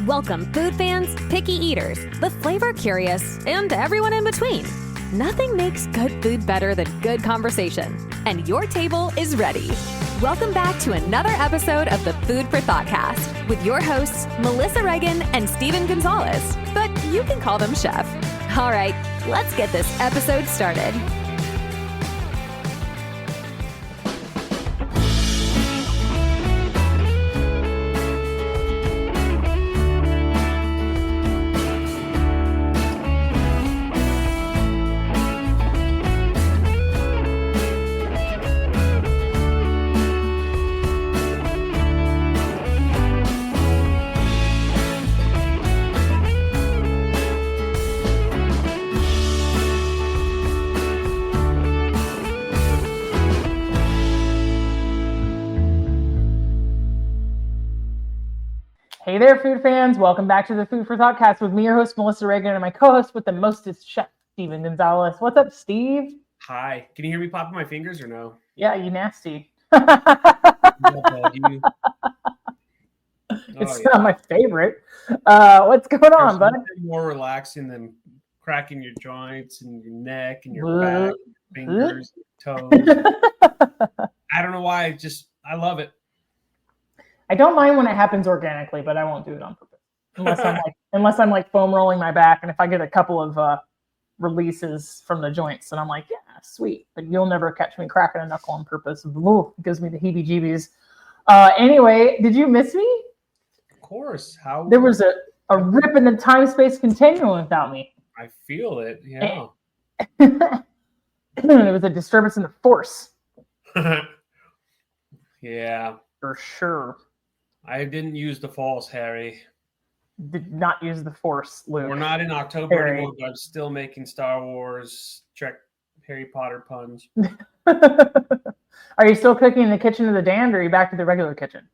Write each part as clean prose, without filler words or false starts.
Welcome food fans, picky eaters, the flavor curious, and everyone in between. Nothing makes good food better than good conversation, and your table is ready. Welcome back to another episode of the Food for Thoughtcast with your hosts, Melissa Reagan and Steven Gonzalez, but you can call them Chef. All right, let's get this episode started. Hey there, food fans. Welcome back to the Food for Thoughtcast with me, your host, Melissa Reagan, and my co-host with the mostest, Chef Steven Gonzalez. What's up, Steve? Hi. Can you hear me popping my fingers or no? Yeah, you nasty. It's not my favorite. What's going on, bud? More relaxing than cracking your joints and your neck and your back, fingers, toes. I don't know why. I love it. I don't mind when it happens organically, but I won't do it on purpose unless I'm like foam rolling my back, and if I get a couple of releases from the joints, and I'm like, yeah, sweet. But you'll never catch me cracking a knuckle on purpose. Ooh, it gives me the heebie-jeebies. Anyway, did you miss me? Of course. How there was a rip in the time-space continuum without me. I feel it. Yeah. There was a disturbance in the force. Yeah, for sure. I didn't use the false, Harry. Did not use the force, Luke. We're not in October Harry. anymore, but I'm still making Star Wars, Trek, Harry Potter puns. Are you still cooking in the kitchen of the damned, or are you back to the regular kitchen?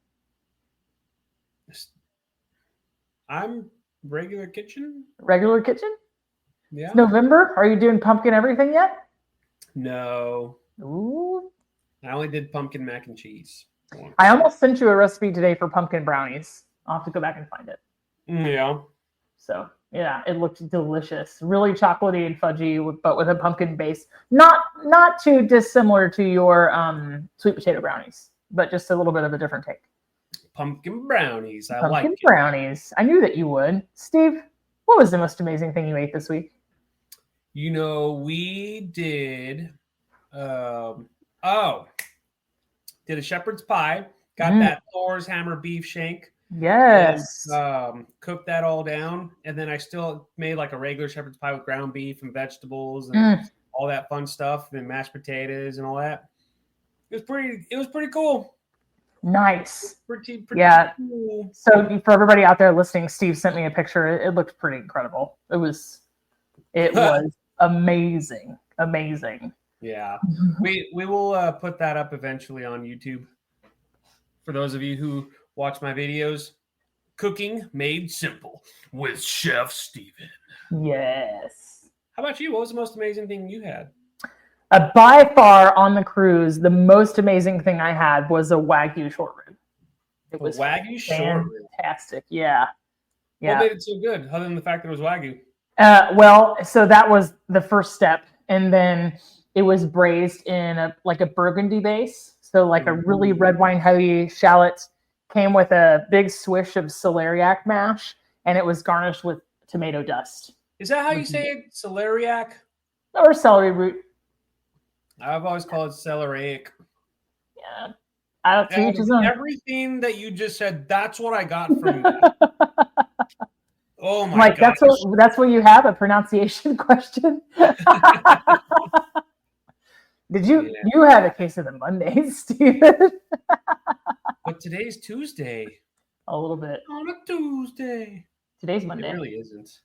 I'm regular kitchen. Regular kitchen? Yeah. It's November. Are you doing pumpkin everything yet? No. Ooh. I only did pumpkin mac and cheese. I almost sent you a recipe today for pumpkin brownies. I'll have to go back and find it. Yeah. So, yeah, it looked delicious. Really chocolatey and fudgy, but with a pumpkin base. Not too dissimilar to your sweet potato brownies, but just a little bit of a different take. Pumpkin brownies. I like Pumpkin it. brownies. I knew that you would. Steve, what was the most amazing thing you ate this week? You know, we did... did a shepherd's pie, got that Thor's hammer beef shank. Yes. And, cooked that all down. And then I still made like a regular shepherd's pie with ground beef and vegetables and all that fun stuff and mashed potatoes and all that. It was pretty cool. Nice. Pretty cool. So for everybody out there listening, Steve sent me a picture. It looked pretty incredible. It was amazing. Amazing. Yeah, we will put that up eventually on YouTube. For those of you who watch my videos, Cooking Made Simple with Chef Steven. Yes. How about you? What was the most amazing thing you had? By far on the cruise, the most amazing thing I had was a Wagyu short rib. It was Wagyu short rib. Fantastic. Yeah. What made it so good, other than the fact that it was Wagyu? Well, so that was the first step, and then it was braised in a burgundy base. So like a really red wine heavy shallot, came with a big swish of celeriac mash, and it was garnished with tomato dust. Is that how you say it? Celeriac? Or celery root. I've always called it celeriac. Yeah. I don't see everything that you just said, that's what I got from you. Oh my God. That's what you have, a pronunciation question? Did you had a case of the Mondays, Steven? But today's Tuesday. A little bit. On a Tuesday. Today's Monday. It really isn't.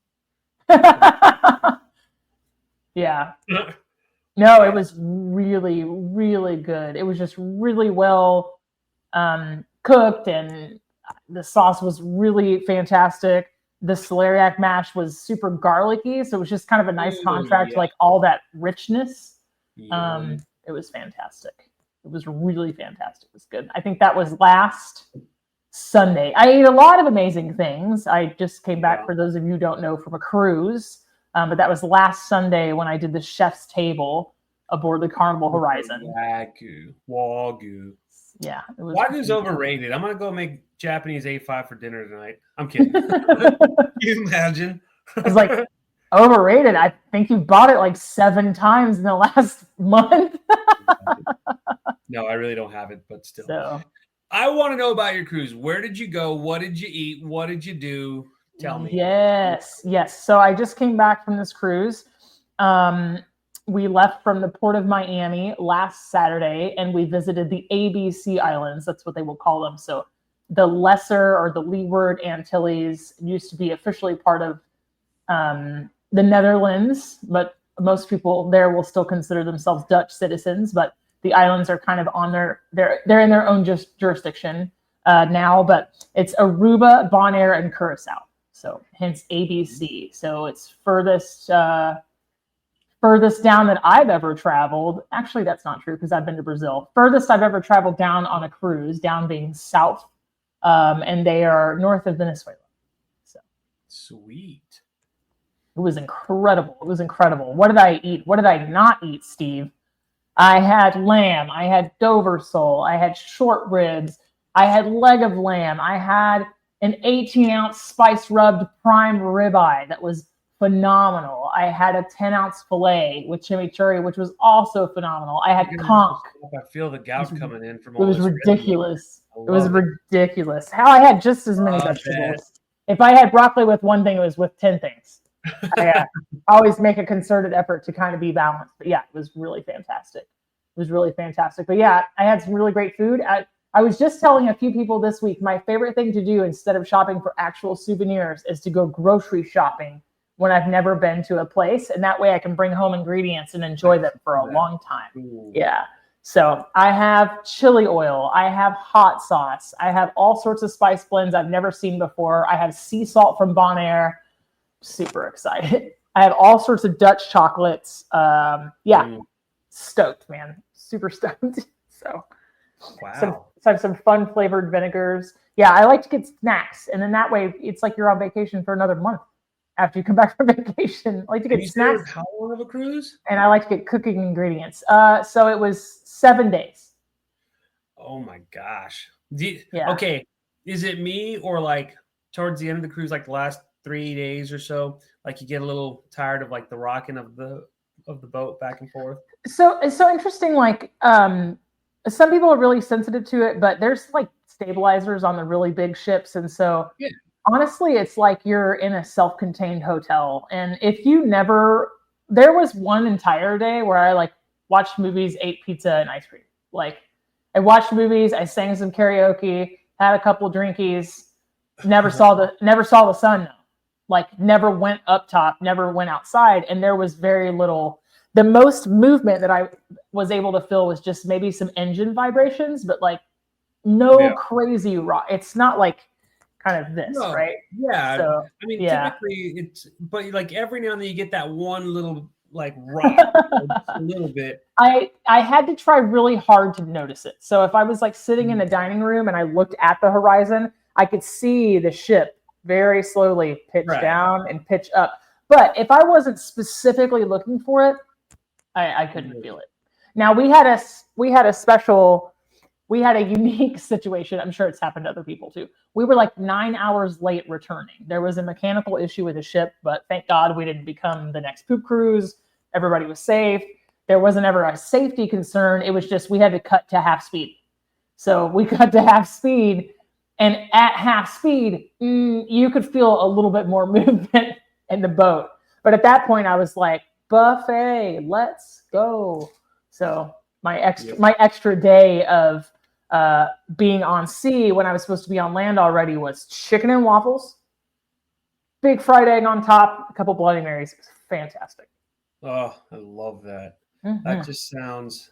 Yeah. No, it was really, really good. It was just really well cooked, and the sauce was really fantastic. The celeriac mash was super garlicky, so it was just kind of a nice contrast to like all that richness. It was fantastic. It was really fantastic. It was good. I think that was last Sunday. I ate a lot of amazing things. I just came back, Yeah. for those of you who don't know, from a cruise. But that was last Sunday when I did the chef's table aboard the Carnival Horizon. Wagyu. Yeah, it was. Wagyu's overrated. I'm gonna go make Japanese A5 for dinner tonight. I'm kidding. Can you imagine? I was like, overrated. I think you bought it like 7 times in the last month. No, I really don't have it, but still. So I want to know about your cruise. Where did you go? What did you eat? What did you do? Tell me. Yes. So I just came back from this cruise. We left from the port of Miami last Saturday, and we visited the ABC Islands. That's what they will call them. So the Lesser or the Leeward Antilles used to be officially part of the Netherlands, but most people there will still consider themselves Dutch citizens. But the islands are kind of on they're in their own jurisdiction now. But it's Aruba, Bonaire, and Curacao. So hence ABC. So it's furthest down that I've ever traveled. Actually, that's not true because I've been to Brazil. Furthest I've ever traveled down on a cruise, down being south, and they are north of Venezuela. So sweet. It was incredible. What did I eat? What did I not eat, Steve? I had lamb. I had Dover sole. I had short ribs. I had leg of lamb. I had an 18-ounce spice rubbed prime ribeye that was phenomenal. I had a 10-ounce filet with chimichurri, which was also phenomenal. I had conch. I feel the gout coming in from all this. It was ridiculous. It was ridiculous. How I had just as many vegetables. If I had broccoli with one thing, it was with 10 things. I always make a concerted effort to kind of be balanced. But yeah, it was really fantastic. But yeah, I had some really great food. I was just telling a few people this week, my favorite thing to do instead of shopping for actual souvenirs is to go grocery shopping when I've never been to a place. And that way I can bring home ingredients and enjoy them for a long time. Ooh. Yeah. So I have chili oil. I have hot sauce. I have all sorts of spice blends I've never seen before. I have sea salt from Bonaire. Super excited. I have all sorts of Dutch chocolates. Stoked, man. Super stoked. So wow. So I have some fun flavored vinegars. Yeah, I like to get snacks. And then that way it's like you're on vacation for another month after you come back from vacation. I like to get snacks. How long of a cruise? And I like to get cooking ingredients. So it was 7 days. Oh my gosh. Okay. Is it me or like towards the end of the cruise, like the last 3 days or so, like you get a little tired of like the rocking of the boat back and forth? So it's so interesting. Like some people are really sensitive to it, but there's like stabilizers on the really big ships. And so honestly, it's like you're in a self-contained hotel. And if you there was one entire day where I like watched movies, ate pizza and ice cream. Like I watched movies, I sang some karaoke, had a couple drinkies, never saw the sun. Like never went up top, never went outside. And there was very little. The most movement that I was able to feel was just maybe some engine vibrations, but like no crazy rock. It's not like kind of this, right? Yeah. So, I mean, typically but like every now and then you get that one little like rock, a little bit. I had to try really hard to notice it. So if I was like sitting in the dining room and I looked at the horizon, I could see the ship very slowly pitch down and pitch up. But if I wasn't specifically looking for it, I couldn't feel it. Now we had a unique situation. I'm sure it's happened to other people too. We were like 9 hours late returning. There was a mechanical issue with the ship, but thank God we didn't become the next poop cruise. Everybody was safe. There wasn't ever a safety concern. It was just we had to cut to half speed. So we cut to half speed. And at half speed, you could feel a little bit more movement in the boat. But at that point, I was like, buffet, let's go. So my extra day of being on sea when I was supposed to be on land already was chicken and waffles, big fried egg on top, a couple Bloody Marys. It was fantastic. Oh, I love that. Mm-hmm. That just sounds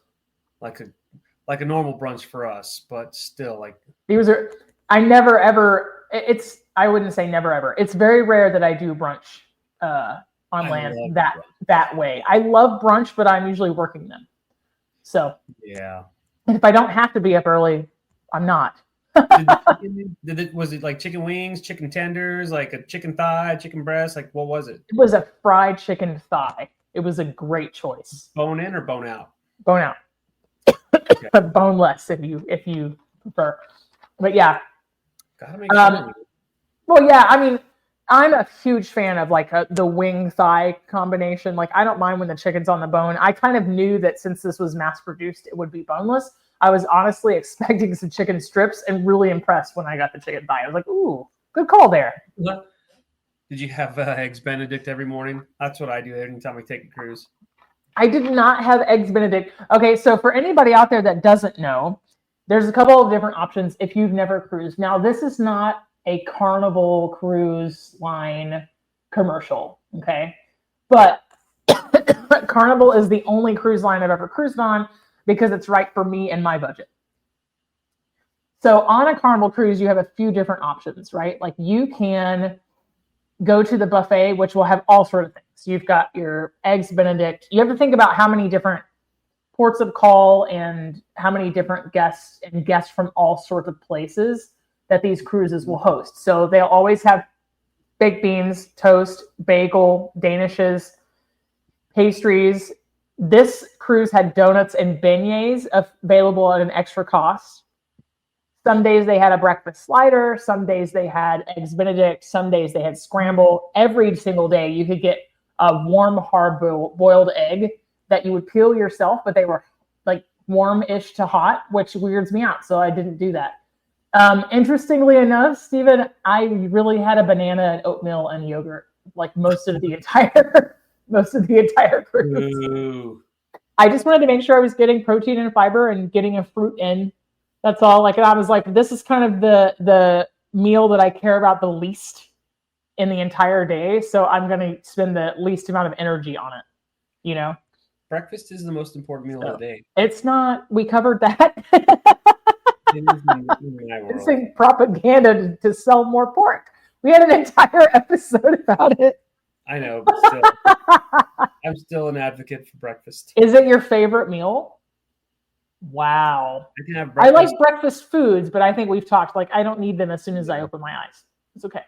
like a normal brunch for us, but still like these are. I never ever. I wouldn't say never ever. It's very rare that I do brunch on land that way. I love brunch, but I'm usually working them. So yeah. And if I don't have to be up early, I'm not. Was it like chicken wings, chicken tenders, like a chicken thigh, chicken breast? Like what was it? It was a fried chicken thigh. It was a great choice. Bone in or bone out? Bone out. Okay. But boneless if you prefer. But yeah. Gotta make sure. Well, yeah, I mean, I'm a huge fan of like the wing thigh combination. Like, I don't mind when the chicken's on the bone. I kind of knew that since this was mass produced, it would be boneless. I was honestly expecting some chicken strips and really impressed when I got the chicken thigh. I was like, ooh, good call there. Did you have eggs Benedict every morning? That's what I do every time I take a cruise. I did not have eggs Benedict. Okay, so for anybody out there that doesn't know, there's a couple of different options if you've never cruised. Now, this is not a Carnival Cruise Line commercial, okay? But Carnival is the only cruise line I've ever cruised on because it's right for me and my budget. So on a Carnival cruise, you have a few different options, right? Like you can go to the buffet, which will have all sorts of things. You've got your eggs Benedict. You have to think about how many different ports of call and how many different guests from all sorts of places that these cruises will host. So they'll always have baked beans, toast, bagel, danishes, pastries. This cruise had donuts and beignets available at an extra cost. Some days they had a breakfast slider. Some days they had eggs Benedict. Some days they had scramble. Every single day you could get a warm, hard-boiled egg that you would peel yourself, but they were like warm-ish to hot, which weirds me out. So I didn't do that. Interestingly enough, Stephen, I really had a banana and oatmeal and yogurt like most of the entire cruise. Ooh. I just wanted to make sure I was getting protein and fiber and getting a fruit in. That's all. Like I was like, this is kind of the meal that I care about the least in the entire day. So I'm going to spend the least amount of energy on it, you know? Breakfast is the most important meal of the day. It's not. We covered that. It is in my world. It's in propaganda to sell more pork. We had an entire episode about it. I know, but still, I'm still an advocate for breakfast. Is it your favorite meal? Wow. I can have I breakfast. like breakfast foods, but I think we've talked like I don't need them as soon as I open my eyes. It's okay.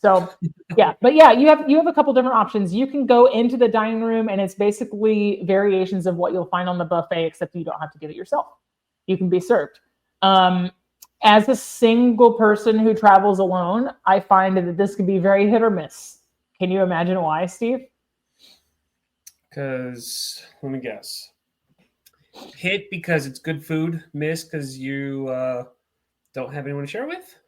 So yeah, but yeah, you have a couple different options. You can go into the dining room and it's basically variations of what you'll find on the buffet, except you don't have to get it yourself. You can be served. As a single person who travels alone, I find that this could be very hit or miss. Can you imagine why, Steve? Because, let me guess. Hit because it's good food. Miss because you don't have anyone to share with?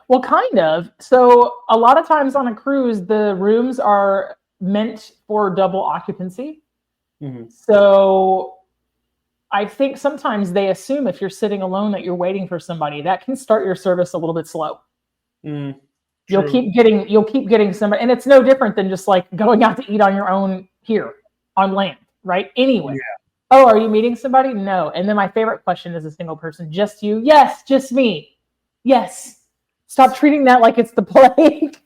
Well, kind of. So a lot of times on a cruise, the rooms are meant for double occupancy. Mm-hmm. So I think sometimes they assume if you're sitting alone that you're waiting for somebody. That can start your service a little bit slow. You'll keep getting somebody, and it's no different than just like going out to eat on your own here on land, right? Anyway. Yeah. Oh, are you meeting somebody? No. And then my favorite question is a single person. Just you? Yes, just me. Yes. Stop treating that like it's the plague.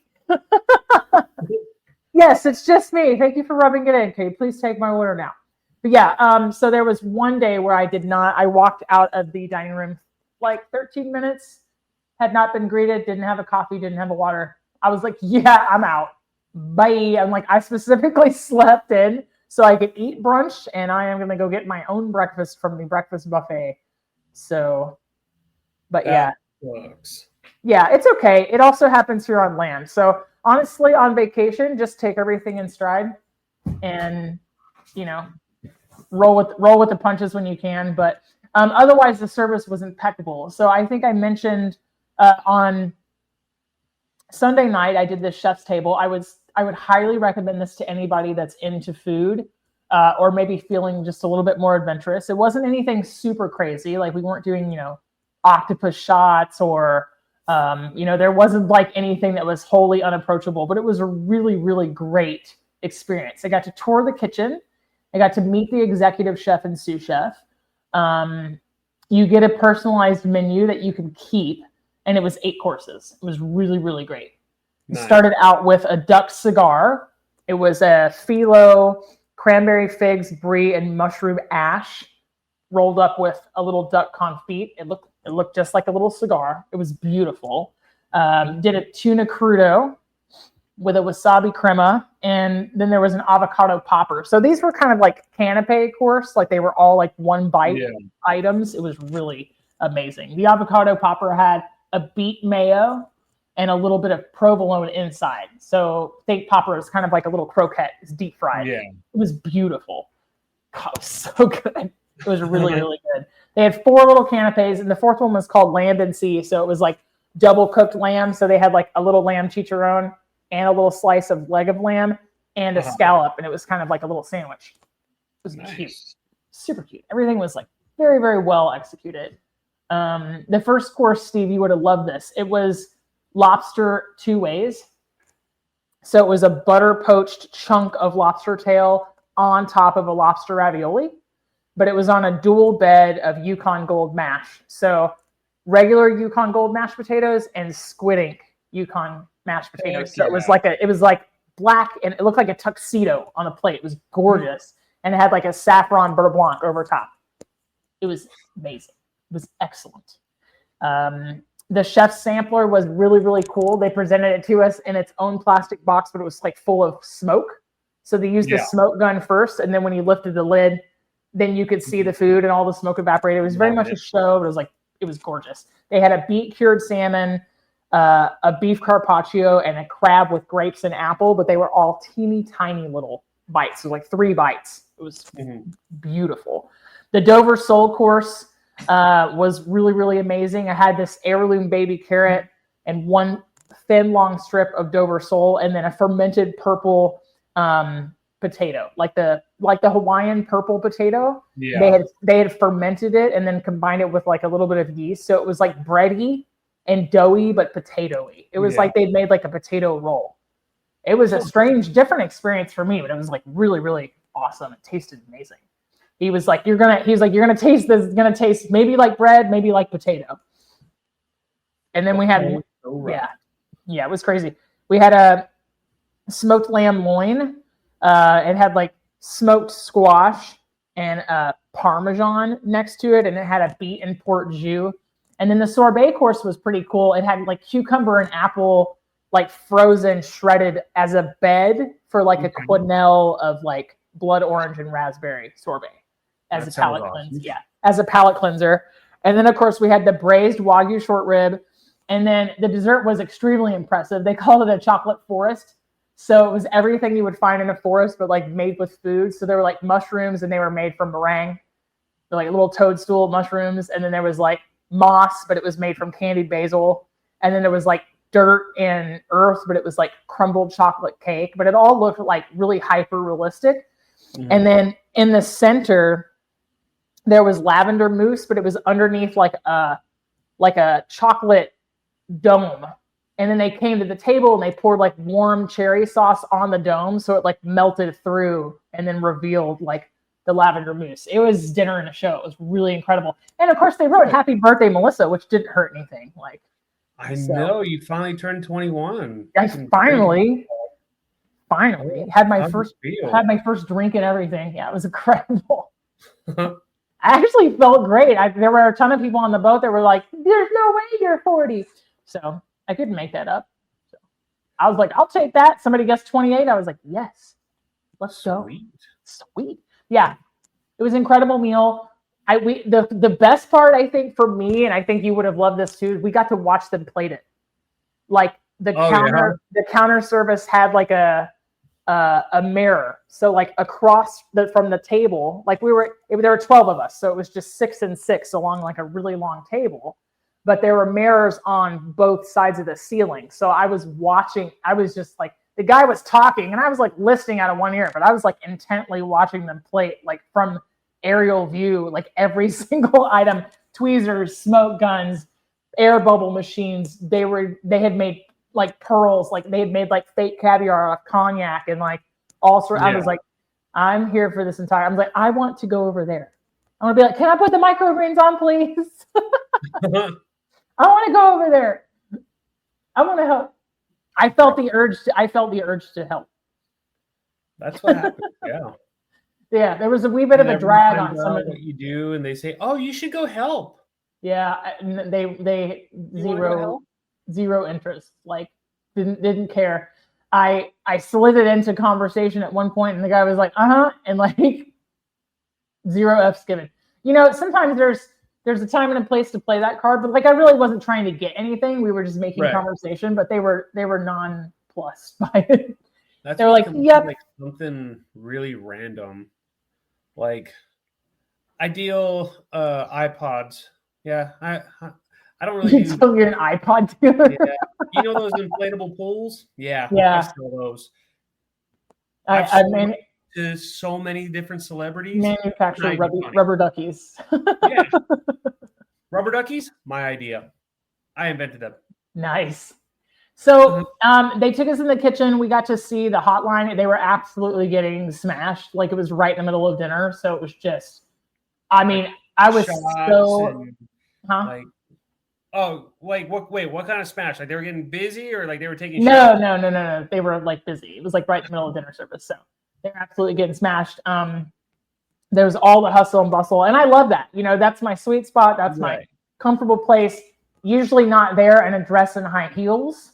Yes, it's just me. Thank you for rubbing it in. Can you please take my order now? But yeah, so there was one day where I walked out of the dining room like 13 minutes, had not been greeted, didn't have a coffee, didn't have a water. I was like, yeah, I'm out. Bye. I'm like, I specifically slept in so I could eat brunch, and I am going to go get my own breakfast from the breakfast buffet. So, but that sucks. Yeah, it's okay. It also happens here on land. So honestly, on vacation, just take everything in stride and, you know, roll with the punches when you can. But otherwise, the service was impeccable. So I think I mentioned on Sunday night, I did this chef's table. I would highly recommend this to anybody that's into food or maybe feeling just a little bit more adventurous. It wasn't anything super crazy. Like we weren't doing, octopus shots or, there wasn't like anything that was wholly unapproachable, but it was a really, really great experience. I got to tour the kitchen. I got to meet the executive chef and sous chef. You get a personalized menu that you can keep, and it was 8 courses. It was really, really great. Nice. It started out with a duck cigar. It was a phyllo, cranberry figs, brie, and mushroom ash rolled up with a little duck confit. It looked It looked just like a little cigar. It was beautiful. Did a tuna crudo with a wasabi crema, and then there was an avocado popper. So these were kind of like canapé course, like they were all like one bite items. It was really amazing. The avocado popper had a beet mayo and a little bit of provolone inside. So think popper is kind of like a little croquette. It's deep fried. Yeah. It was beautiful. God, it was so good. It was really, really good. They had 4 little canapes, and the 4th one was called Lamb and Sea. So it was like double cooked lamb. So they had like a little lamb chicharron and a little slice of leg of lamb and a scallop, and it was kind of like a little sandwich. It was cute, super cute. Everything was like very, very well executed. The first course, Steve, you would have loved this. It was lobster 2 ways. So it was a butter poached chunk of lobster tail on top of a lobster ravioli, but it was on a dual bed of Yukon Gold mash. So regular Yukon Gold mashed potatoes and squid ink Yukon mashed potatoes. So it was like black, and it looked like a tuxedo on a plate. It was gorgeous. And it had like a saffron beurre blanc over top. It was amazing. It was excellent. The chef's sampler was really, really cool. They presented it to us in its own plastic box, but it was like full of smoke. So they used the smoke gun first, and then when you lifted the lid, then you could see the food and all the smoke evaporated. It was very much a show, but it was gorgeous. They had a beet cured salmon, a beef carpaccio, and a crab with grapes and apple, but they were all teeny tiny little bites. So like 3 bites. It was beautiful. The Dover sole course was really, really amazing. I had this heirloom baby carrot and 1 thin long strip of Dover sole, and then a fermented purple potato, like the Hawaiian purple potato. Yeah. They had fermented it and then combined it with like a little bit of yeast. So it was like bready and doughy, but potatoey. It was like they'd made like a potato roll. It was a strange, different experience for me, but it was like really, really awesome. It tasted amazing. He was like, you're gonna taste this. It's gonna taste maybe like bread, maybe like potato. And then we had, it was crazy. We had a smoked lamb loin. It had like smoked squash and Parmesan next to it, and it had a beet and port jus. And then the sorbet course was pretty cool. It had like cucumber and apple, like frozen, shredded as a bed for like a quenelle of like blood orange and raspberry sorbet as a palate cleanser. Yeah, as a palate cleanser. And then of course we had the braised Wagyu short rib. And then the dessert was extremely impressive. They called it a chocolate forest. So it was everything you would find in a forest, but like made with food. So there were like mushrooms, and they were made from meringue. They're like little toadstool mushrooms. And then there was like moss, but it was made from candied basil. And then there was like dirt and earth, but it was like crumbled chocolate cake. But it all looked like really hyper realistic. And then in the center, there was lavender mousse, but it was underneath like a chocolate dome. And then they came to the table and they poured like warm cherry sauce on the dome. So it like melted through and then revealed like the lavender mousse. It was dinner and a show. It was really incredible. And of course they wrote happy birthday, Melissa, which didn't hurt anything. Like, I know you finally turned 21. I finally had my first drink and everything. Yeah, it was incredible. I actually felt great. There were a ton of people on the boat that were like, there's no way you're 40. So I couldn't make that up. So I was like, I'll take that. Somebody guessed 28. I was like, yes, let's go. Sweet. Yeah, it was an incredible meal. The best part, I think, for me, and I think you would have loved this too, we got to watch them plate it. Like the counter service had like a mirror. So like across from the table, like there were 12 of us. So it was just 6 and 6 along like a really long table. But there were mirrors on both sides of the ceiling. So I was watching, I was just like, the guy was talking and I was like listening out of one ear, but I was like intently watching them plate, like from aerial view, like every single item, tweezers, smoke guns, air bubble machines. They had made like pearls, like they had made like fake caviar off cognac and like all sorts. I was like, I'm here for this entire, I'm like, I want to go over there. I want to be like, can I put the microgreens on, please? I want to go over there. I want to help. I felt the urge to help. That's what happened. Yeah. Yeah, there was a wee bit of a drag on some of what you do, and they say, "Oh, you should go help." Yeah, they You wanna go to zero hell? zero interest. Like didn't care. I slid it into conversation at one point, and the guy was like, and like zero F's given. Sometimes there's a time and a place to play that card, but like I really wasn't trying to get anything. We were just making Right. conversation, but they were nonplussed by it. That's They were when it like, comes to, "Yep." like, something really random. Like, I deal, iPods. Yeah, I don't really do So you're an iPod dealer. yeah. You know those inflatable pools? Yeah, I Yeah, sell those. I've I sold them to so many different celebrities. manufacture Not even funny. rubber duckies. Yeah. Rubber duckies? My idea. I invented them. Nice. So Mhm. they took us in the kitchen. We got to see the hotline. They were absolutely getting smashed. Like it was right in the middle of dinner. So it was just, I mean, Like, I was shots so, and, huh? like oh, like, what kind of smash? Like, they were getting busy or, like, they were taking No, shots? no, no, no, no. They were like busy. It was like right in the middle of dinner service. So they're absolutely getting smashed. There was all the hustle and bustle. And I love that. That's my sweet spot. That's my Right. comfortable place. Usually not there in a dress and high heels.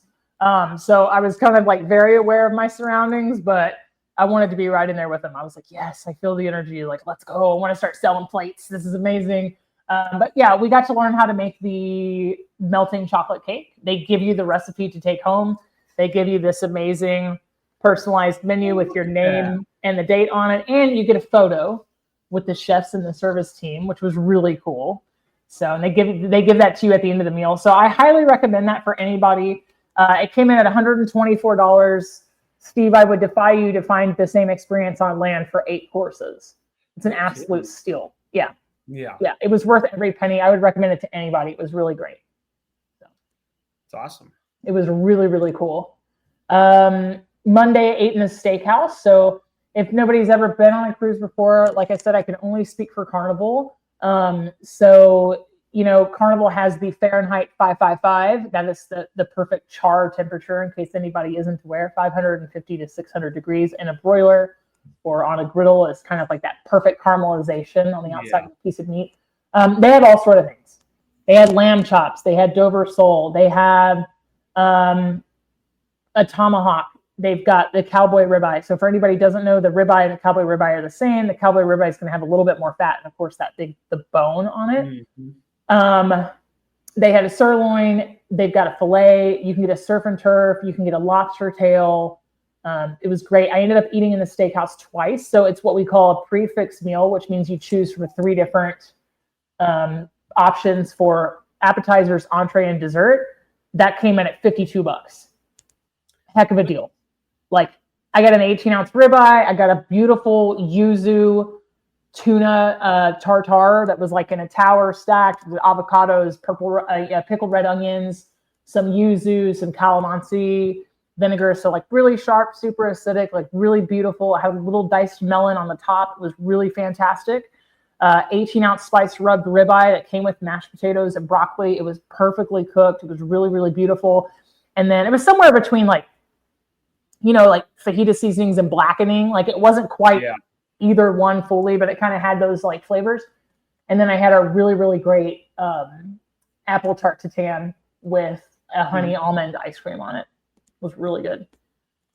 So I was kind of like very aware of my surroundings, but I wanted to be right in there with them. I was like, yes, I feel the energy. Like, let's go. I want to start selling plates. This is amazing. But yeah, we got to learn how to make the melting chocolate cake. They give you the recipe to take home. They give you this amazing personalized menu with your Yeah. name and the date on it, and you get a photo with the chefs and the service team, which was really cool. So, and they give that to you at the end of the meal. So, I highly recommend that for anybody. It came in at $124. Steve, I would defy you to find the same experience on land for 8 courses. It's an You're absolute kidding. steal. Yeah, Yeah. yeah, it was worth every penny. I would recommend it to anybody. It was really great. So, It's awesome. it was really, really cool. Monday, I ate in a steakhouse. So if nobody's ever been on a cruise before, like I said, I can only speak for Carnival. Carnival has the Fahrenheit 555. That is the perfect char temperature, in case anybody isn't aware, 550 to 600 degrees in a broiler or on a griddle is kind of like that perfect caramelization on the outside Yeah. of a piece of meat. They had all sort of things. They had lamb chops. They had Dover sole. They have a tomahawk. They've got the cowboy ribeye. So for anybody who doesn't know, the ribeye and the cowboy ribeye are the same. The cowboy ribeye is going to have a little bit more fat, and of course the bone on it. Mhm. They had a sirloin. They've got a fillet. You can get a surf and turf. You can get a lobster tail. It was great. I ended up eating in the steakhouse twice. So it's what we call a prefix meal, which means you choose from 3 different options for appetizers, entree, and dessert. That came in at $52. Heck of a deal. Like, I got an 18-ounce ribeye. I got a beautiful yuzu tuna tartare that was like in a tower stacked with avocados, pickled red onions, some yuzu, some calamansi vinegar. So like really sharp, super acidic, like really beautiful. I had a little diced melon on the top. It was really fantastic. 18-ounce sliced rubbed ribeye that came with mashed potatoes and broccoli. It was perfectly cooked. It was really, really beautiful. And then it was somewhere between like fajita seasonings and blackening. Like it wasn't quite either one fully, but it kind of had those like flavors. And then I had a really, really great apple tart tatin with a honey almond ice cream on it. It was really good.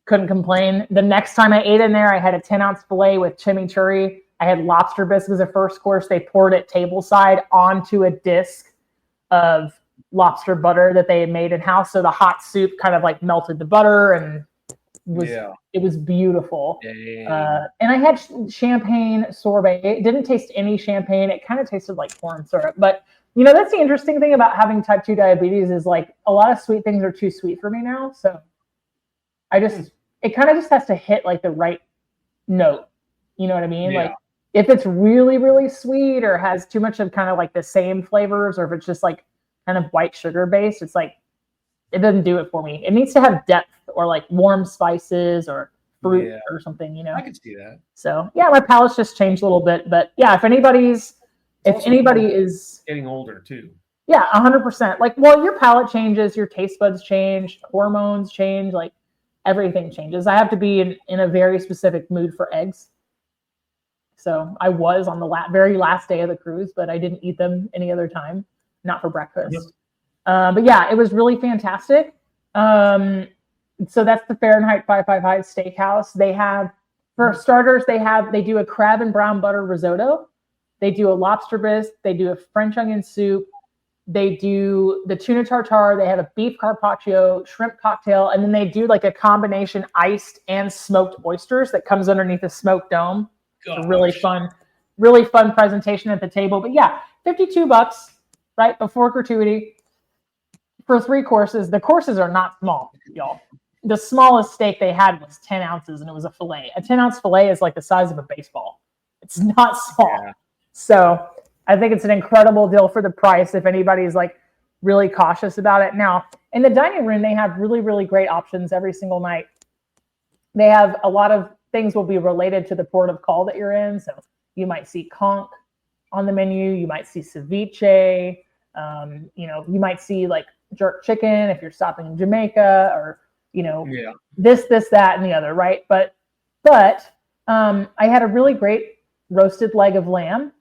Couldn't complain. The next time I ate in there, I had a 10-ounce filet with chimichurri. I had lobster bisque as a first course. They poured it tableside onto a disc of lobster butter that they had made in house. So the hot soup kind of like melted the butter and it was beautiful. And I had champagne sorbet. It didn't taste any champagne. It kind of tasted like corn syrup. But that's the interesting thing about having type 2 diabetes is like a lot of sweet things are too sweet for me now. So it kind of just has to hit like the right note. You know what I mean? Yeah. Like if it's really, really sweet or has too much of kind of like the same flavors, or if it's just like kind of white sugar based, it's like, it doesn't do it for me. It needs to have depth or like warm spices or fruit or something, I can see that. So yeah, my palate's just changed a little bit, but yeah, if anybody is getting older too. Yeah, 100%. Like, well, your palate changes, your taste buds change, hormones change, like everything changes. I have to be in a very specific mood for eggs. So I was on the very last day of the cruise, but I didn't eat them any other time. not for breakfast. But yeah, it was really fantastic. So that's the Fahrenheit 555 Steakhouse. They have, for starters, they do a crab and brown butter risotto. They do a lobster bisque. They do a French onion soup. They do the tuna tartare. They have a beef carpaccio, shrimp cocktail, and then they do like a combination iced and smoked oysters that comes underneath a smoked dome. It's a really fun presentation at the table. But yeah, $52, right, before gratuity for 3 courses. The courses are not small, y'all. The smallest steak they had was 10 ounces, and it was a fillet. A 10-ounce fillet is like the size of a baseball. It's not small. Yeah. So I think it's an incredible deal for the price if anybody's like really cautious about it. Now, in the dining room, they have really, really great options every single night. They have a lot of things will be related to the port of call that you're in. So you might see conch on the menu. You might see ceviche. You might see like jerk chicken if you're stopping in Jamaica, or this, that, and the other, right? But I had a really great roasted leg of lamb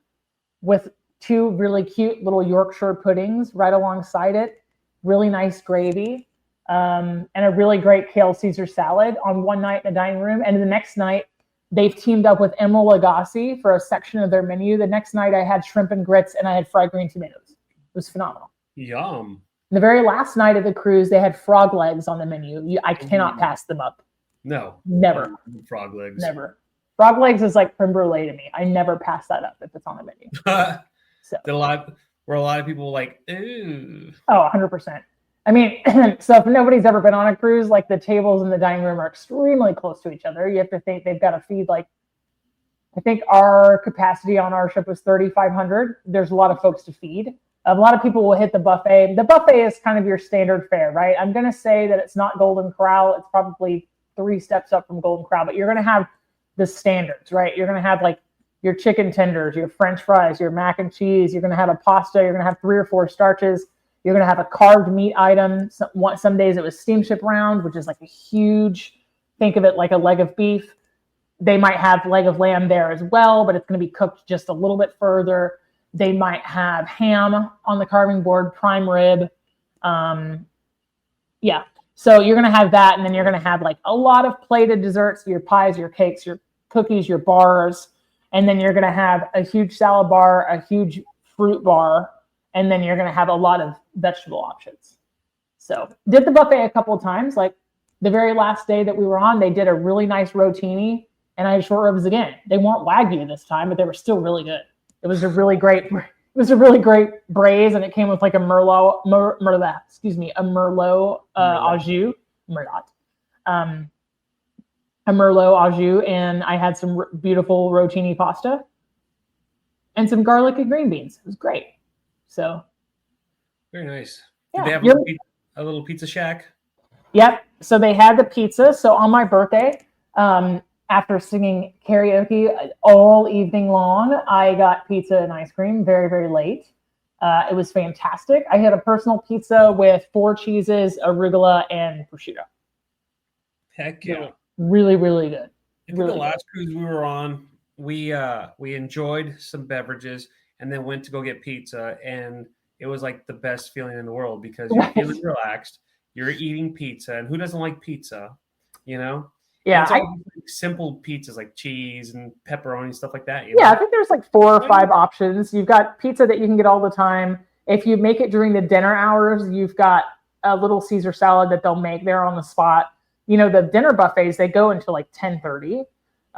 with 2 really cute little Yorkshire puddings right alongside it, really nice gravy, and a really great kale Caesar salad on one night in the dining room. And the next night, they've teamed up with Emeril Lagasse for a section of their menu. The next night, I had shrimp and grits, and I had fried green tomatoes. It was phenomenal. Yum. The very last night of the cruise, they had frog legs on the menu. I cannot pass them up. No. Never. Frog legs. Never. Frog legs is like creme brulee to me. I never pass that up if it's on the menu. So a lot of people like, ooh. Oh, 100%. I mean, so if nobody's ever been on a cruise, like the tables in the dining room are extremely close to each other. You have to think they've got to feed like, I think our capacity on our ship was 3,500. There's a lot of folks to feed. A lot of people will hit the buffet. The buffet is kind of your standard fare, right? I'm going to say that it's not Golden Corral. It's probably 3 steps up from Golden Corral, but you're going to have the standards, right? You're going to have like your chicken tenders, your French fries, your mac and cheese. You're going to have a pasta. You're going to have 3 or 4 starches. You're going to have a carved meat item. Some days it was steamship round, which is like a huge, think of it like a leg of beef. They might have leg of lamb there as well, but it's going to be cooked just a little bit further. They might have ham on the carving board, prime rib. Yeah. So you're going to have that. And then you're going to have like a lot of plated desserts, your pies, your cakes, your cookies, your bars. And then you're going to have a huge salad bar, a huge fruit bar. And then you're going to have a lot of vegetable options. So did the buffet a couple of times. Like the very last day that we were on, they did a really nice rotini. And I had short ribs again. They weren't Wagyu this time, but they were still really good. It was a really great braise, and it came with like a Merlot au jus, a Merlot au jus, and I had some beautiful rotini pasta and some garlic and green beans. It was great. So very nice. Yeah. Did they have a little pizza shack? Yep. So they had the pizza. So on my birthday, after singing karaoke all evening long, I got pizza and ice cream very, very late. It was fantastic. I had a personal pizza with 4 cheeses, arugula, and prosciutto. Heck yeah. Really, really good. The last cruise we were on, we enjoyed some beverages and then went to go get pizza. And it was like the best feeling in the world because you're feeling relaxed. You're eating pizza. And who doesn't like pizza? You know? Yeah, it's all simple pizzas like cheese and pepperoni, stuff like that. Yeah, I think there's like 4 or 5 options. You've got pizza that you can get all the time. If you make it during the dinner hours, you've got a little Caesar salad that they'll make there on the spot. You know, the dinner buffets, they go until like 10:30.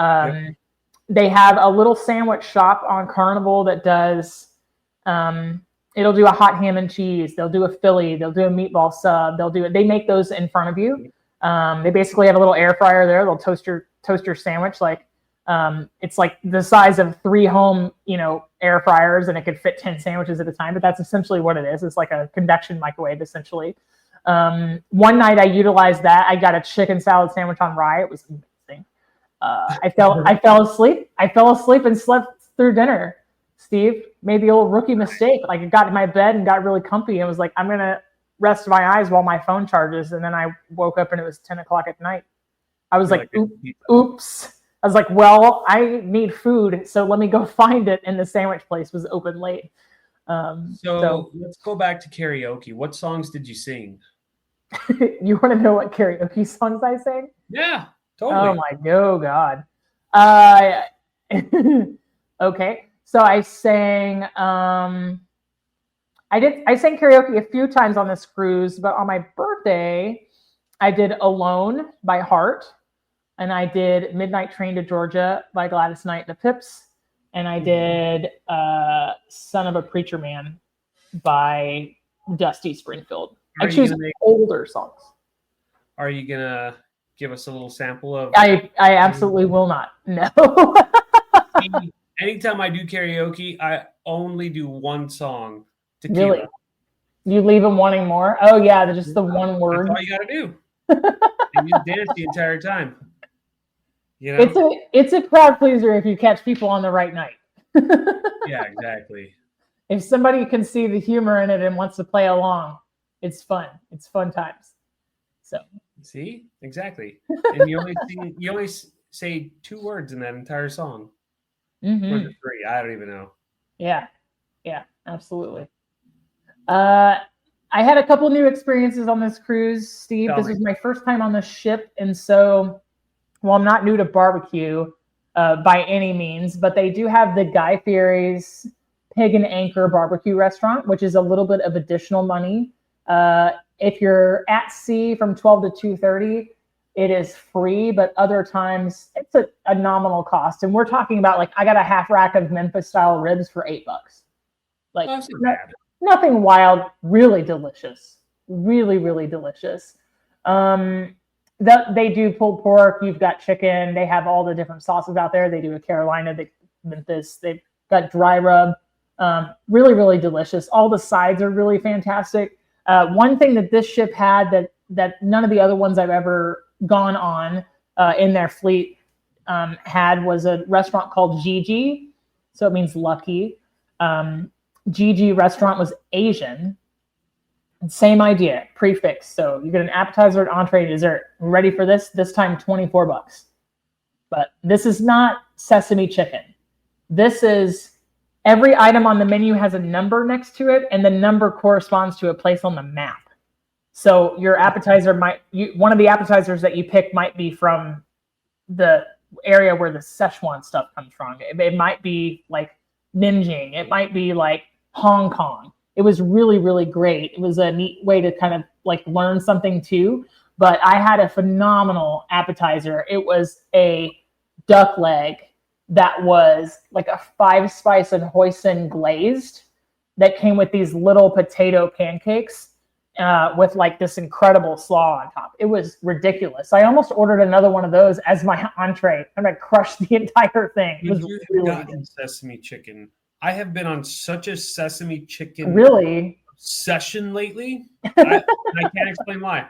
Yep. They have a little sandwich shop on Carnival that does, it'll do a hot ham and cheese. They'll do a Philly. They'll do a meatball sub. They make those in front of you. They basically have a little air fryer there. They'll toast your sandwich. Like, it's like the size of 3 home, air fryers, and it could fit 10 sandwiches at a time, but that's essentially what it is. It's like a convection microwave, essentially. One night I utilized that. I got a chicken salad sandwich on rye. It was amazing. I fell asleep. I fell asleep and slept through dinner. Steve made the old rookie mistake. Like, I got in my bed and got really comfy and was like, I'm going to rest my eyes while my phone charges. And then I woke up and it was 10 o'clock at night. I was like, oops. I was like, well, I need food, so let me go find it. And the sandwich place was open late. So let's go back to karaoke. What songs did you sing? You want to know what karaoke songs I sang? Yeah, totally. Oh my God. Okay. So I sang I sang karaoke a few times on this cruise, but on my birthday, I did Alone by Heart, and I did Midnight Train to Georgia by Gladys Knight and the Pips, and I did Son of a Preacher Man by Dusty Springfield. I choose older songs. Are you gonna give us a little sample of? I absolutely will not. No. Anytime I do karaoke, I only do one song. Tequila. Really? You leave them wanting more? Oh yeah, just the one word. That's all you gotta do. And you dance the entire time. You know? It's a crowd pleaser if you catch people on the right night. Yeah, exactly. If somebody can see the humor in it and wants to play along, it's fun. It's fun times. So see, exactly. And you only say 2 words in that entire song. Mm-hmm. Or the 3, I don't even know. Yeah, absolutely. I had a couple new experiences on this cruise, Steve. This was my first time on the ship, and so, well, I'm not new to barbecue by any means, but they do have the Guy Fieri's Pig and Anchor barbecue restaurant, which is a little bit of additional money. If you're at sea from 12 to 2:30, it is free, but other times it's a nominal cost. And we're talking about, like, I got a half rack of Memphis style ribs for $8. Like, nothing wild, really delicious. Really, really delicious. They do pulled pork. You've got chicken. They have all the different sauces out there. They do a Carolina, Memphis. They've got dry rub. Really, really delicious. All the sides are really fantastic. One thing that this ship had that none of the other ones I've ever gone on in their fleet had was a restaurant called Gigi. So it means lucky. Gigi restaurant was Asian. Same idea, prefix. So you get an appetizer, an entree, dessert. Ready for this? This time $24. But this is not sesame chicken. This is every item on the menu has a number next to it, and the number corresponds to a place on the map. So your appetizer one of the appetizers that you pick might be from the area where the Szechuan stuff comes from. It might be like Nanjing. It might be like Hong Kong. It was really, really great. It was a neat way to kind of like learn something too. But I had a phenomenal appetizer. It was a duck leg that was like a 5-spice and hoisin glazed that came with these little potato pancakes with like this incredible slaw on top. It was ridiculous. I almost ordered another one of those as my entree, and I crushed the entire thing. It was really good. Sesame chicken. I have been on such a sesame chicken obsession lately. I can't explain why.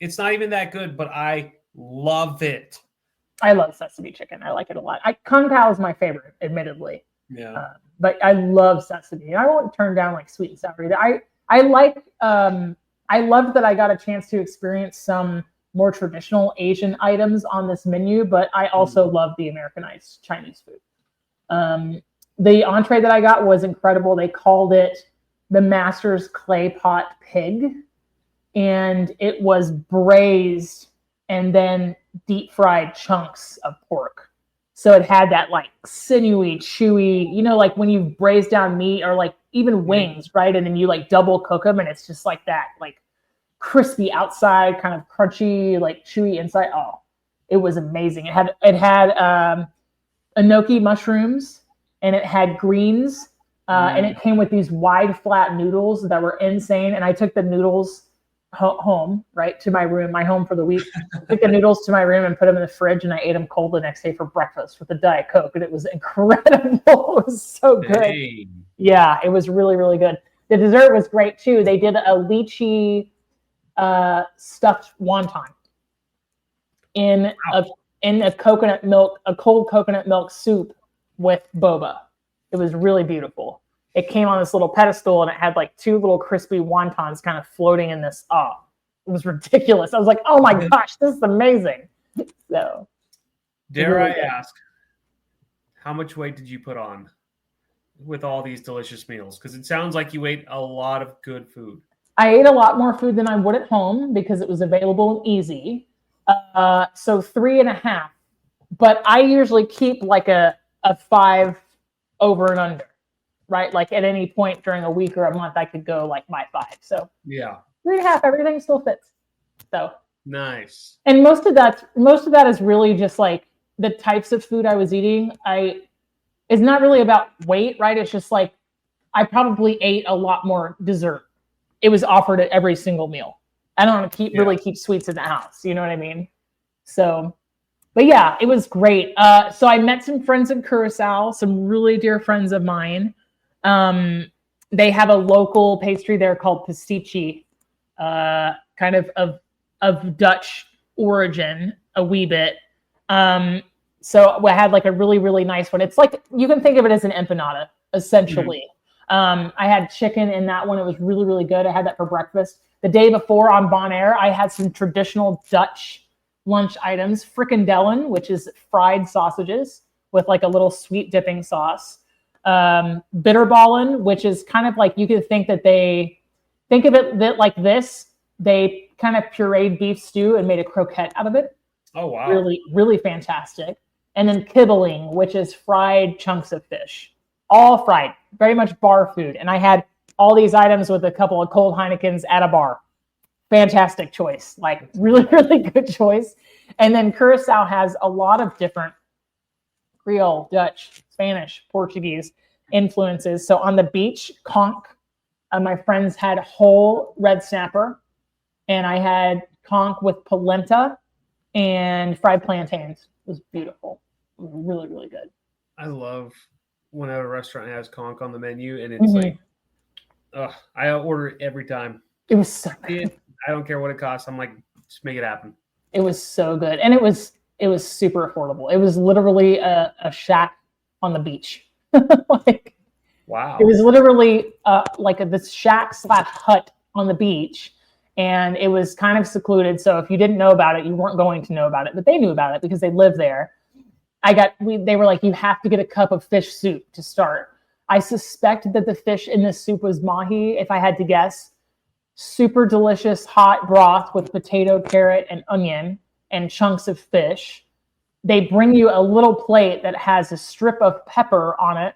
It's not even that good, but I love it. I love sesame chicken. I like it a lot. Kung Pao is my favorite, admittedly. Yeah. But I love sesame. I won't turn down like sweet and sour either. I loved that I got a chance to experience some more traditional Asian items on this menu, but I also love the Americanized Chinese food. The entree that I got was incredible. They called it the Master's Clay Pot Pig, and it was braised and then deep fried chunks of pork. So it had that like sinewy, chewy, like when you braise down meat or like even wings, right? And then you like double cook them, and it's just like that, like crispy outside, kind of crunchy, like chewy inside. Oh, it was amazing. It had enoki mushrooms, and it had greens, and it came with these wide flat noodles that were insane. And I took the noodles home, right, to my room, my home for the week. Took the noodles to my room and put them in the fridge, and I ate them cold the next day for breakfast with a Diet Coke, and it was incredible. It was so good. Dang. Yeah, it was really, really good. The dessert was great too. They did a lychee stuffed wonton in a coconut milk, a cold coconut milk soup with boba. It was really beautiful. It came on this little pedestal, and it had like 2 little crispy wontons kind of floating in this. Oh, it was ridiculous. I was like, oh my gosh, this is amazing. So, dare I ask, how much weight did you put on? with all these delicious meals? Because it sounds like you ate a lot of good food. I ate a lot more food than I would at home because it was available and easy. So 3.5. But I usually keep like a 5 over and under, right? Like at any point during a week or a month, I could go like my 5. So Yeah. 3.5, everything still fits. So nice. And most of that is really just like the types of food I was eating. It's not really about weight, right? It's just like I probably ate a lot more dessert. It was offered at every single meal. I don't want to really keep sweets in the house. You know what I mean? So, but yeah, it was great. So I met some friends in Curacao, some really dear friends of mine. They have a local pastry there called pastiche, kind of Dutch origin, a wee bit. So I had like a really, really nice one. It's like, you can think of it as an empanada, essentially. I had chicken in that one. It was really, really good. I had that for breakfast. The day before on Bonaire, I had some traditional Dutch lunch items, frikandellen, which is fried sausages with like a little sweet dipping sauce. Bitterballen, which is kind of like, you could think of it like this. They kind of pureed beef stew and made a croquette out of it. Oh, wow. Really, really fantastic. And then kibbeling, which is fried chunks of fish. All fried, very much bar food. And I had all these items with a couple of cold Heinekens at a bar. Fantastic choice. Like really, really good choice. And then Curacao has a lot of different Creole, Dutch, Spanish, Portuguese influences. So on the beach, conch, my friends had whole red snapper. And I had conch with polenta and fried plantains. It was beautiful. It was really, really good. I love whenever a restaurant has conch on the menu, and it's like, I order it every time. It was so good. I don't care what it costs. I'm like, just make it happen. It was so good. And it was super affordable. It was literally a shack on the beach. Like, wow. It was literally like this shack/hut on the beach. And it was kind of secluded. So if you didn't know about it, you weren't going to know about it. But they knew about it because they lived there. They were like, you have to get a cup of fish soup to start. I suspect that the fish in this soup was mahi, if I had to guess. Super delicious hot broth with potato, carrot, and onion and chunks of fish. They bring you a little plate that has a strip of pepper on it.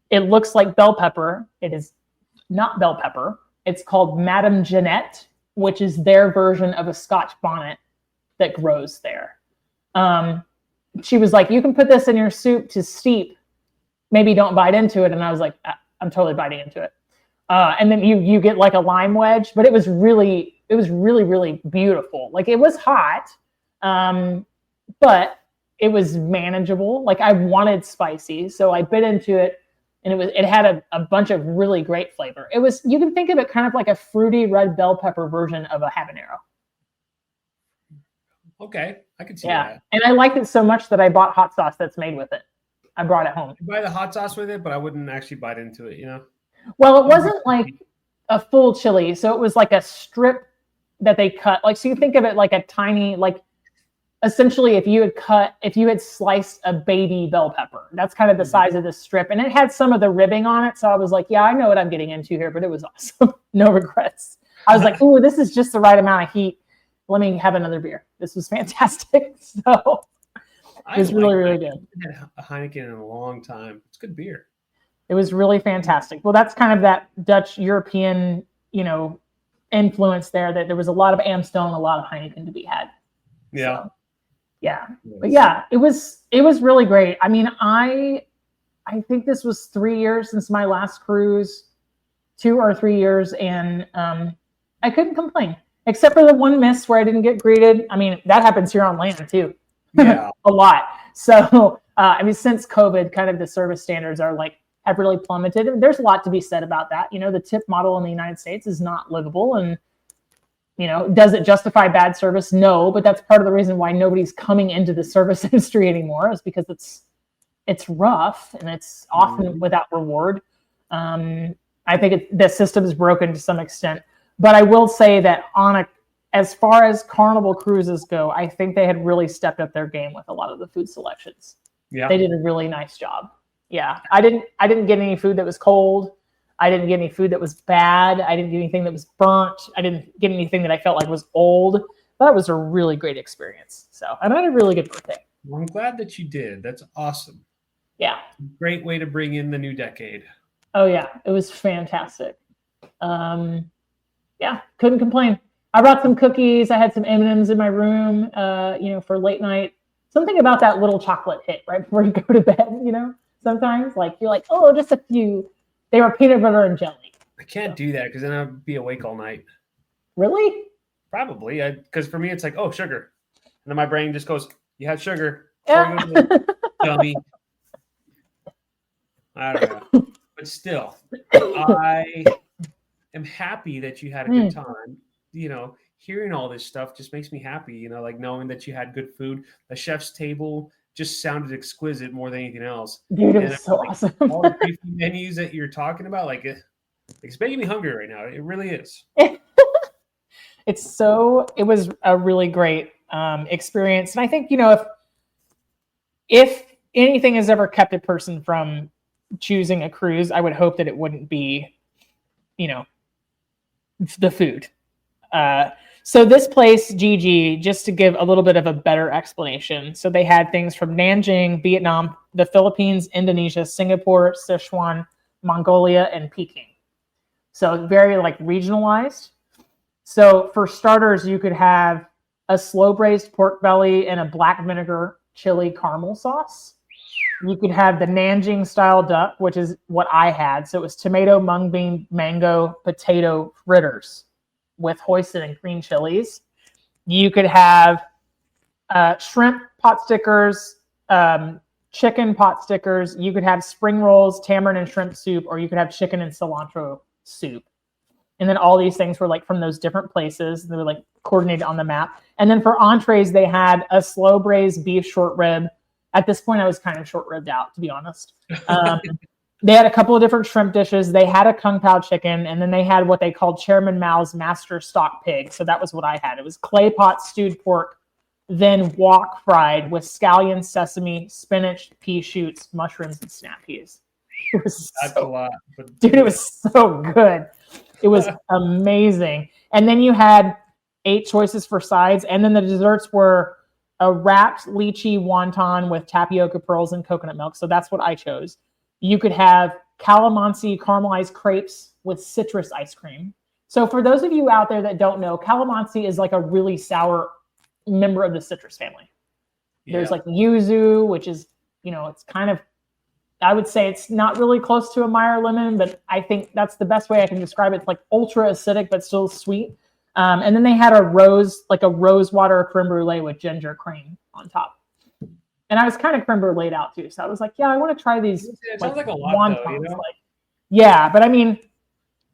It looks like bell pepper. It is not bell pepper. It's called Madame Jeanette, which is their version of a Scotch bonnet that grows there. She was like, you can put this in your soup to steep. Maybe don't bite into it. And I was like, I'm totally biting into it. And then you get like a lime wedge, but it was really, really beautiful. Like it was hot, but it was manageable. Like I wanted spicy. So I bit into it and it had a bunch of really great flavor. You can think of it kind of like a fruity red bell pepper version of a habanero. Okay, I can see that. And I liked it so much that I bought hot sauce that's made with it. I brought it home. You buy the hot sauce with it, but I wouldn't actually bite into it, you know? Well, it wasn't like a full chili. So it was like a strip that they cut. Like, so you think of it like a tiny, like essentially if you had sliced a baby bell pepper, that's kind of the size of the strip. And it had some of the ribbing on it. So I was like, yeah, I know what I'm getting into here, but it was awesome. No regrets. I was like, ooh, this is just the right amount of heat. Let me have another beer. This was fantastic. So it was really, really good. I had a Heineken in a long time. It's good beer. It was really fantastic. Well, that's kind of that Dutch European, influence there, that there was a lot of Amstel and a lot of Heineken to be had. Yeah. So, yeah. But yeah, it was really great. I mean, I think this was 3 years since my last cruise, 2 or 3 years. And I couldn't complain. Except for the one miss where I didn't get greeted. I mean, that happens here on land too. Yeah. A lot. So, since COVID, kind of the service standards have really plummeted. And there's a lot to be said about that. The tip model in the United States is not livable. And, does it justify bad service? No, but that's part of the reason why nobody's coming into the service industry anymore, is because it's rough and it's often without reward. I think the system is broken to some extent. But I will say that as far as Carnival cruises go, I think they had really stepped up their game with a lot of the food selections. Yeah. They did a really nice job. Yeah. I didn't get any food that was cold. I didn't get any food that was bad. I didn't get anything that was burnt. I didn't get anything that I felt like was old. That was a really great experience. So, and I had a really good birthday. Well, I'm glad that you did. That's awesome. Yeah. Great way to bring in the new decade. Oh yeah, it was fantastic. Yeah, couldn't complain. I brought some cookies. I had some M&Ms in my room, for late night. Something about that little chocolate hit right before you go to bed, sometimes like you're like, oh, just a few. They were peanut butter and jelly. I can't do that because then I'd be awake all night. Really? Probably. Because for me, it's like, oh, sugar. And then my brain just goes, you had sugar. Yeah. Dummy. I don't know. But still, I am happy that you had a good time. Hearing all this stuff just makes me happy, like knowing that you had good food. The chef's table just sounded exquisite more than anything else. Dude, it was so awesome. All the crazy menus that you're talking about, it's making me hungry right now. It really is. It was a really great experience. And I think, if anything has ever kept a person from choosing a cruise, I would hope that it wouldn't be, the food. So this place, Gigi, just to give a little bit of a better explanation. So they had things from Nanjing, Vietnam, the Philippines, Indonesia, Singapore, Sichuan, Mongolia, and Peking. So very regionalized. So for starters, you could have a slow braised pork belly and a black vinegar chili caramel sauce. You could have the Nanjing style duck, which is what I had. So it was tomato, mung bean, mango, potato fritters with hoisin and green chilies. You could have shrimp pot stickers, chicken pot stickers. You could have spring rolls, tamarind and shrimp soup, or you could have chicken and cilantro soup. And then all these things were from those different places. They were coordinated on the map. And then for entrees, they had a slow braised beef short rib. At this point, I was kind of short ribbed out, to be honest. They had a couple of different shrimp dishes. They had a kung pao chicken, and then they had what they called Chairman Mao's master stock pig. So that was what I had. It was clay pot stewed pork, then wok fried with scallions, sesame, spinach, pea shoots, mushrooms, and snap peas. That's a lot. Dude, it was so good. It was amazing. And then you had 8 choices for sides, and then the desserts were a wrapped lychee wonton with tapioca pearls and coconut milk. So that's what I chose. You could have calamansi caramelized crepes with citrus ice cream. So for those of you out there that don't know, calamansi is a really sour member of the citrus family. Yeah. There's yuzu, which is, it's kind of, I would say it's not really close to a Meyer lemon, but I think that's the best way I can describe it. It's ultra acidic, but still sweet. And then they had a rose water creme brulee with ginger cream on top. And I was kind of creme brulee out too. So I was like, yeah, I want to try these. It sounds like a lot though, yeah, but I mean,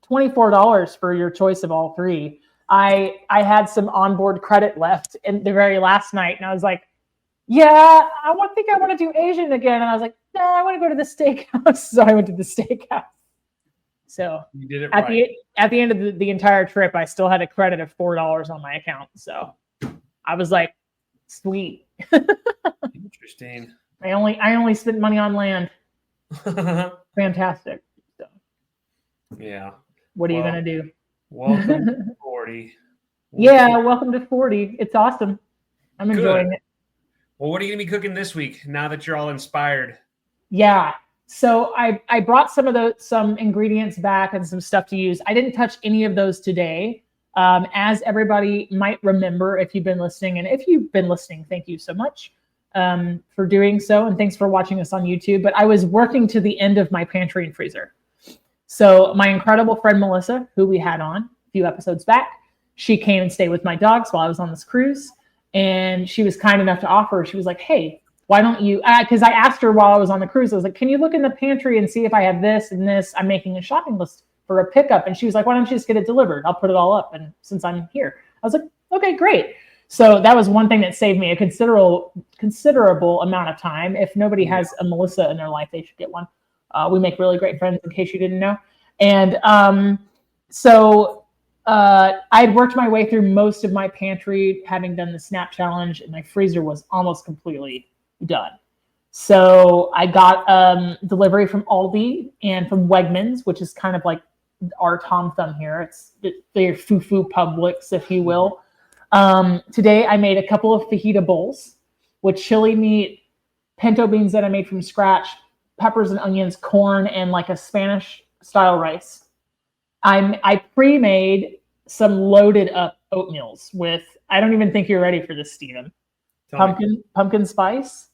$24 for your choice of all 3. I had some onboard credit left in the very last night. And I was like, yeah, I think I want to do Asian again. And I was like, no, I want to go to the steakhouse. So I went to the steakhouse. So you did it at the end of the entire trip, I still had a credit of $4 on my account. So I was like, sweet. Interesting. I only spent money on land. Fantastic. So, yeah. What are you gonna do? Welcome to 40. Yeah, welcome to 40. It's awesome. I'm enjoying it. Well, what are you gonna be cooking this week now that you're all inspired? Yeah. So I brought some ingredients back and some stuff to use. I didn't touch any of those today. As everybody might remember, if you've been listening, and if you've been listening, thank you so much for doing so. And thanks for watching us on YouTube. But I was working to the end of my pantry and freezer. So my incredible friend, Melissa, who we had on a few episodes back, she came and stayed with my dogs while I was on this cruise. And she was kind enough to offer, she was like, hey, why don't you, because I asked her while I was on the cruise, I was like, can you look in the pantry and see if I have this and this? I'm making a shopping list for a pickup. And she was like, why don't you just get it delivered? I'll put it all up. And since I'm here, I was like, okay, great. So that was one thing that saved me a considerable amount of time. If nobody has a Melissa in their life, they should get one. We make really great friends, in case you didn't know. And so I had worked my way through most of my pantry, having done the Snap Challenge, and my freezer was almost completely done. So I got delivery from Aldi and from Wegmans, which is kind of like our Tom Thumb here. It's their foo-foo Publix, if you will. Today I made a couple of fajita bowls with chili meat, pinto beans that I made from scratch, peppers and onions, corn, and like a Spanish style rice. I pre-made some loaded up oatmeals with, I don't even think you're ready for this, Steven. Pumpkin spice,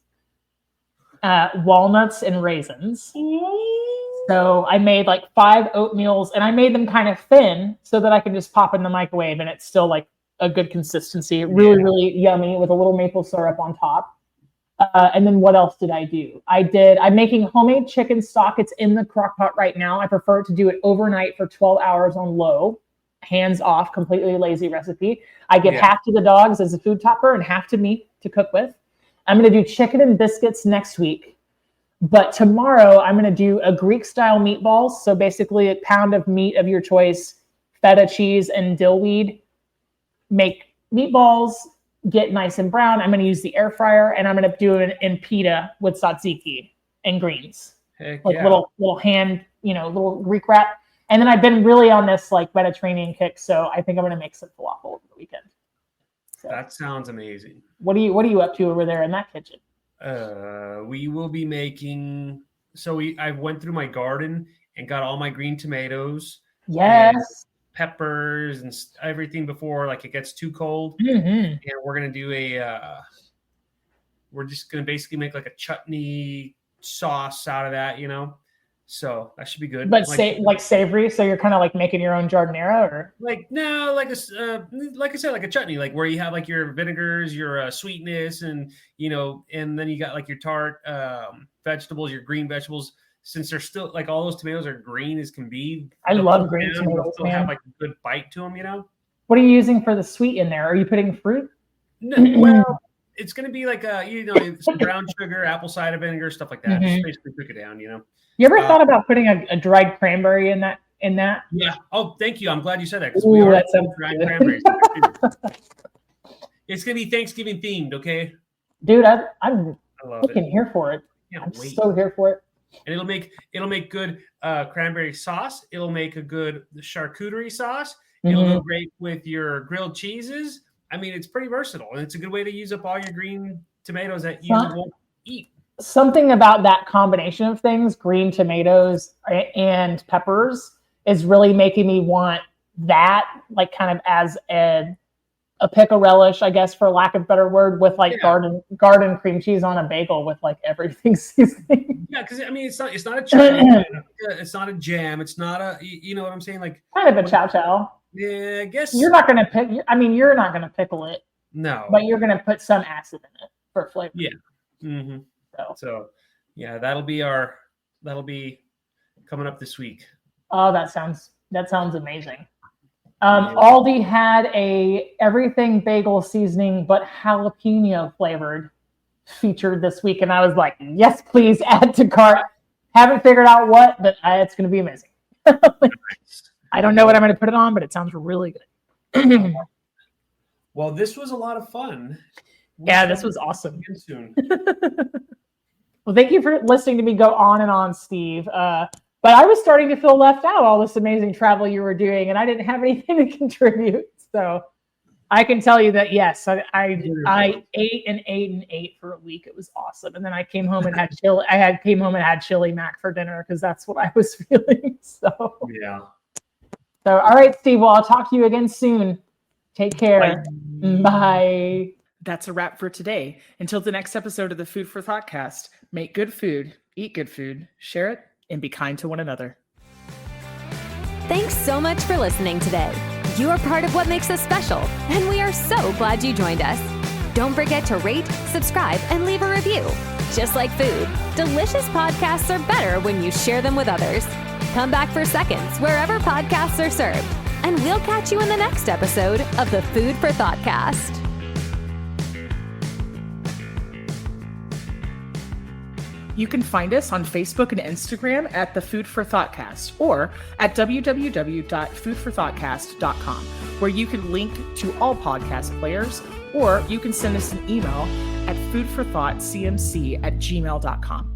walnuts, and raisins. So I made like 5 oatmeals, and I made them kind of thin so that I can just pop in the microwave and it's still like a good consistency. Really yummy with a little maple syrup on top. And then what else did I do? I'm making homemade chicken stock. It's in the crock pot right now. I prefer to do it overnight for 12 hours on low, hands off, completely lazy recipe. I give half to the dogs as a food topper and half to me to cook with. I'm going to do chicken and biscuits next week. But tomorrow I'm going to do a Greek style meatballs. So basically a pound of meat of your choice, feta cheese and dill weed. Make meatballs, get nice and brown. I'm going to use the air fryer, and I'm going to do it in pita with tzatziki and greens. Little hand, little Greek wrap. And then I've been really on this like Mediterranean kick, so I think I'm going to make some falafel over the weekend. So, that sounds amazing. What are you up to over there in that kitchen? We will be making. So I went through my garden and got all my green tomatoes. Yes. Peppers and everything before like it gets too cold. And we're gonna do we're just gonna basically make like a chutney sauce out of that, so that should be good. But like savory, so you're kind of like making your own jardinera, or like like I said, like a chutney, like where you have like your vinegars, your sweetness, and and then you got like your tart vegetables, your green vegetables. Since they're still like all those tomatoes are green as can be. I love green tomatoes. Still have like a good bite to them, What are you using for the sweet in there? Are you putting fruit? No, well, it's going to be like some brown sugar, apple cider vinegar, stuff like that. Just basically cook it down, You ever thought about putting a dried cranberry in that? Yeah. Oh, thank you. I'm glad you said that. Ooh, we are that sounds dried good. cranberries. It's going to be Thanksgiving themed, okay? Dude, I'm freaking here for it. Wait. So here for it. And it'll make good cranberry sauce. It'll make a good charcuterie sauce. It'll go great with your grilled cheeses. I mean, it's pretty versatile, and it's a good way to use up all your green tomatoes that you won't eat. Something about that combination of things, green tomatoes and peppers, is really making me want that, like kind of as a pickle relish, I guess, for lack of a better word, with like garden cream cheese on a bagel with like everything seasoning. Yeah, because I mean, it's not a chutney, it's not a jam, it's not a, you know what I'm saying, like kind of a chow chow. Yeah, I guess you're not gonna pick. I mean, you're not gonna pickle it. No, but you're gonna put some acid in it for flavor. Yeah. Mm-hmm. So yeah, that'll be coming up this week. Oh, that sounds amazing. Aldi had a everything bagel seasoning, but jalapeno flavored featured this week. And I was like, yes, please add to cart. Haven't figured out what, but it's going to be amazing. I don't know what I'm going to put it on, but it sounds really good. Well, this was a lot of fun. This was awesome. Soon. Well, thank you for listening to me go on and on, Steve. But I was starting to feel left out, all this amazing travel you were doing, and I didn't have anything to contribute. So I can tell you that, yes, I ate and ate and ate for a week. It was awesome. And then I came home and had chili. Came home and had chili mac for dinner because that's what I was feeling. So yeah. So all right, Steve. Well, I'll talk to you again soon. Take care. Bye. That's a wrap for today. Until the next episode of the Food for Thoughtcast, make good food, eat good food, share it, and be kind to one another. Thanks so much for listening today. You are part of what makes us special, and we are so glad you joined us. Don't forget to rate, subscribe, and leave a review. Just like food, delicious podcasts are better when you share them with others. Come back for seconds wherever podcasts are served, and we'll catch you in the next episode of the Food for Thoughtcast. You can find us on Facebook and Instagram at The Food for Thoughtcast or at www.foodforthoughtcast.com, where you can link to all podcast players, or you can send us an email at foodforthoughtcmc@gmail.com.